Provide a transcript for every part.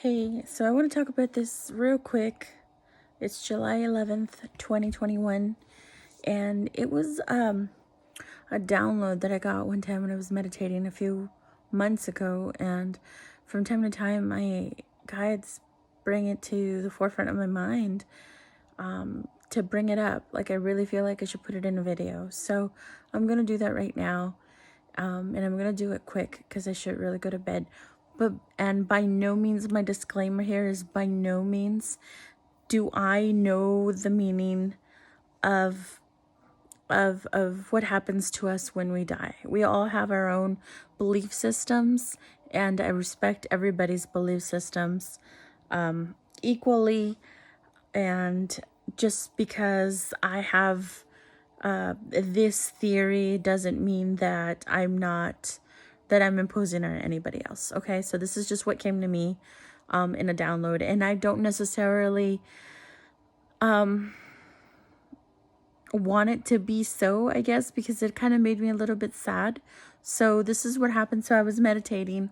Hey, so I want to talk about this real quick. It's July 11th, 2021, and it was a download that I got one time when I was meditating a few months ago, and from time to time my guides bring it to the forefront of my mind to bring it up. Like, I really feel like I should put it in a video. So I'm going to do that right now. And I'm going to do it quick because I should really go to bed. And by no means, my disclaimer here is by no means do I know the meaning of what happens to us when we die. We all have our own belief systems, and I respect everybody's belief systems equally. And just because I have this theory doesn't mean that I'm imposing on anybody else. Okay, so this is just what came to me in a download, and I don't necessarily want it to be so, I guess, because it kind of made me a little bit sad. So this is what happened. So I was meditating,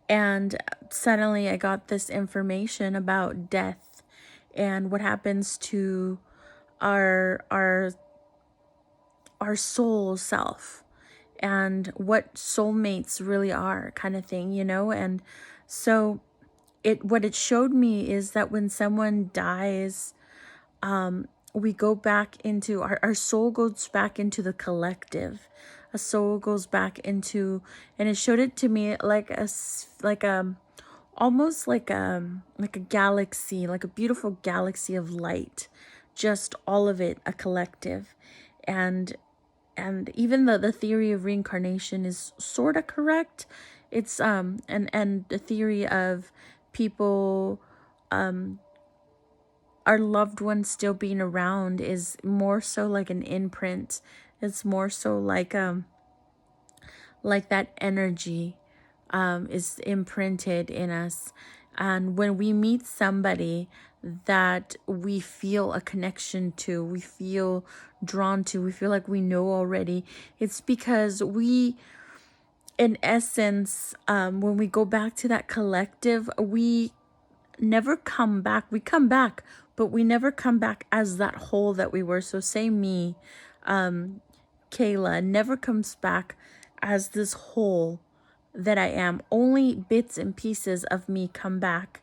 and suddenly I got this information about death and what happens to our soul self, and what soulmates really are, kind of thing, and so what it showed me is that when someone dies, we go back into our soul goes back into the collective. A soul goes back into, and it showed it to me like almost like a galaxy, like a beautiful galaxy of light, just all of it a collective. And even the theory of reincarnation is sort of correct. It's and the theory of people, our loved ones still being around, is more so like an imprint. It's more so like that energy is imprinted in us. And when we meet somebody that we feel a connection to, we feel drawn to, we feel like we know already, it's because we, in essence, when we go back to that collective, we never come back. We come back, but we never come back as that whole that we were. So say me, Kayla, never comes back as this whole that I am. Only bits and pieces of me come back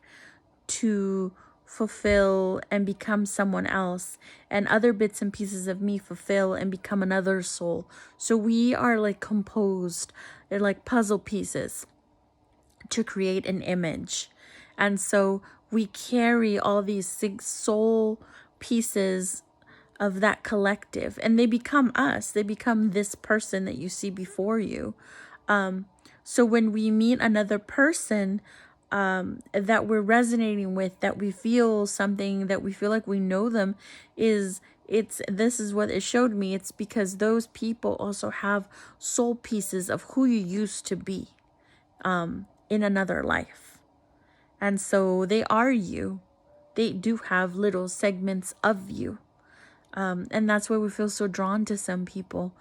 to fulfill and become someone else, and other bits and pieces of me fulfill and become another soul. So we are like composed, they're like puzzle pieces to create an image. And so we carry all these 6 soul pieces of that collective, and they become us. They become this person that you see before you. So when we meet another person that we're resonating with, that we feel something, that we feel like we know them, this is what it showed me. It's because those people also have soul pieces of who you used to be in another life. And so they are you. They do have little segments of you. And that's why we feel so drawn to some people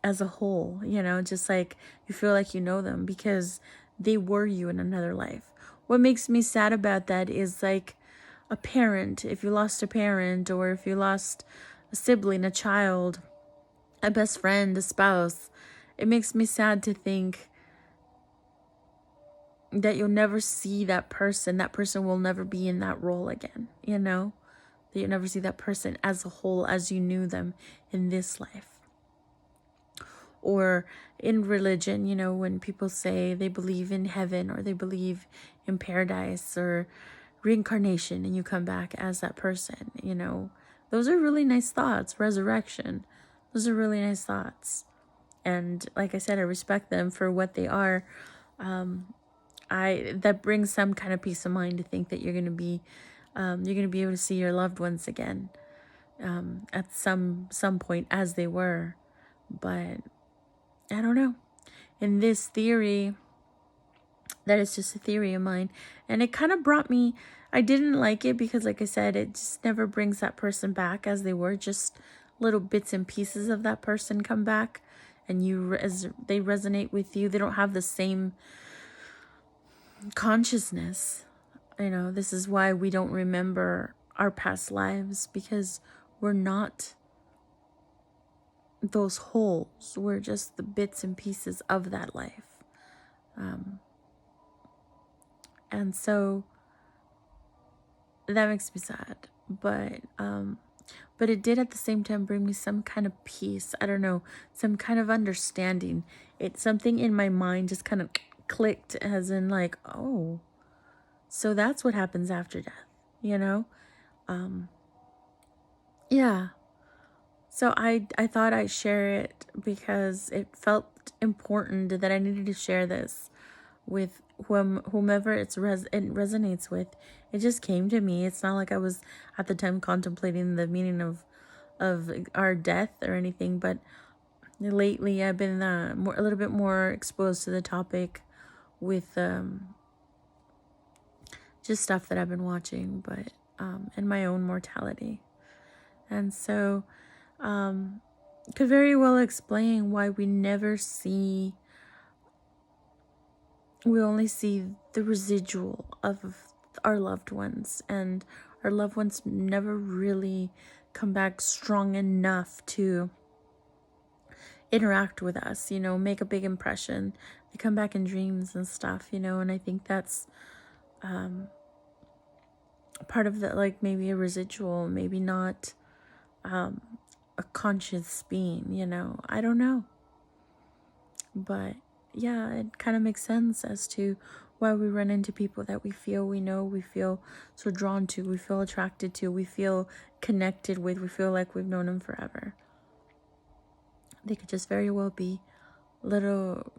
as a whole, just like you feel like you know them because they were you in another life. What makes me sad about that is like a parent. If you lost a parent, or if you lost a sibling, a child, a best friend, a spouse, it makes me sad to think that you'll never see that person. That person will never be in that role again, that you never see that person as a whole as you knew them in this life. Or in religion, when people say they believe in heaven, or they believe in paradise or reincarnation, and you come back as that person, those are really nice thoughts. Resurrection, those are really nice thoughts. And like I said, I respect them for what they are. That brings some kind of peace of mind to think that you're going to be able to see your loved ones again at some point as they were. But I don't know. In this theory, that is just a theory of mine, and it kind of brought me, I didn't like it because, like I said, it just never brings that person back as they were. Just little bits and pieces of that person come back, and they resonate with you. They don't have the same consciousness. You know, this is why we don't remember our past lives, because we're not those wholes. We're just the bits and pieces of that life. And so that makes me sad. But it did at the same time bring me some kind of peace. I don't know, some kind of understanding. It's something in my mind just kind of clicked, as in like, oh, so that's what happens after death, you know? Yeah. So I thought I'd share it because it felt important that I needed to share this with whomever it resonates with. It just came to me. It's not like I was at the time contemplating the meaning of our death or anything, but lately I've been a little bit more exposed to the topic with just stuff that I've been watching, but and my own mortality. And so could very well explain why we only see the residual of our loved ones, and our loved ones never really come back strong enough to interact with us, you know, make a big impression. They come back in dreams and stuff, you know, and I think that's part of the, like, maybe a residual, maybe not a conscious being, you know, I don't know. But yeah, it kind of makes sense as to why we run into people that we feel we know, we feel so drawn to, we feel attracted to, we feel connected with, we feel like we've known them forever. They could just very well be little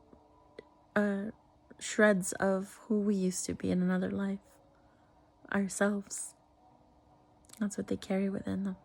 shreds of who we used to be in another life, ourselves. That's what they carry within them.